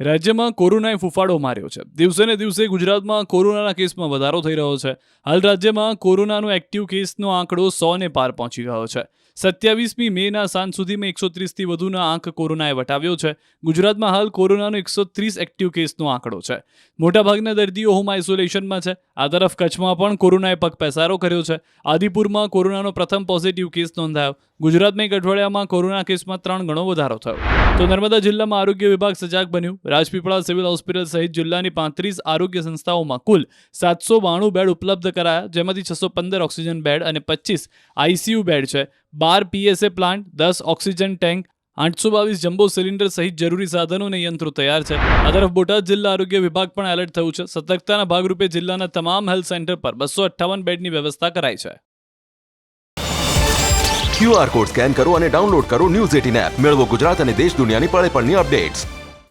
રાજ્યમાં કોરોનાએ ફૂફાડો માર્યો છે. દિવસે ને દિવસે ગુજરાતમાં કોરોનાના કેસમાં વધારો થઈ રહ્યો છે. હાલ રાજ્યમાં કોરોનાનો એક્ટિવ કેસનો આંકડો 100 ને પાર પહોંચી ગયો છે. 27મી મેના સાંજ સુધીમાં 130થી વધુના આંક કોરોનાએ વટાવ્યો છે. ગુજરાતમાં હાલ કોરોનાનો 130 એક્ટિવ કેસનો આંકડો છે. મોટાભાગના દર્દીઓ હોમ આઇસોલેશનમાં છે. આ તરફ કચ્છમાં પણ કોરોનાએ પગપેસારો કર્યો છે. આદિપુરમાં કોરોનાનો પ્રથમ પોઝિટિવ કેસ નોંધાયો. ગુજરાતમાં એક અઠવાડિયામાં કોરોના કેસમાં 3 ગણો વધારો થયો. તો નર્મદા જિલ્લામાં આરોગ્ય વિભાગ સજાગ બન્યું. રાજપીપળા સિવિલ હોસ્પિટલ સહિત જિલ્લાની 35 આરોગ્ય સંસ્થાઓમાં કુલ 792 બેડ ઉપલબ્ધ કરાયા, જેમાંથી 615 ઓક્સિજન બેડ અને 25 આઈસીયુ બેડ છે. 12 PSA plant, 10 oxygen tank, 822 jumbo cylinder સહિત જરૂરી સાધનો અને યંત્રો તૈયાર છે. આ તરફ બોટાદ જિલ્લા આરોગ્ય વિભાગ પણ એલર્ટ થયું છે. સતર્કતાના ભાગરૂપે જિલ્લાના તમામ હેલ્થ સેન્ટર પર 258 બેડની વ્યવસ્થા કરાઈ છે. QR કોડ સ્કેન કરો અને ડાઉનલોડ કરો ન્યૂઝ 18 એપ. મેળવો ગુજરાત અને દેશ દુનિયાની પળે પળની અપડેટ્સ.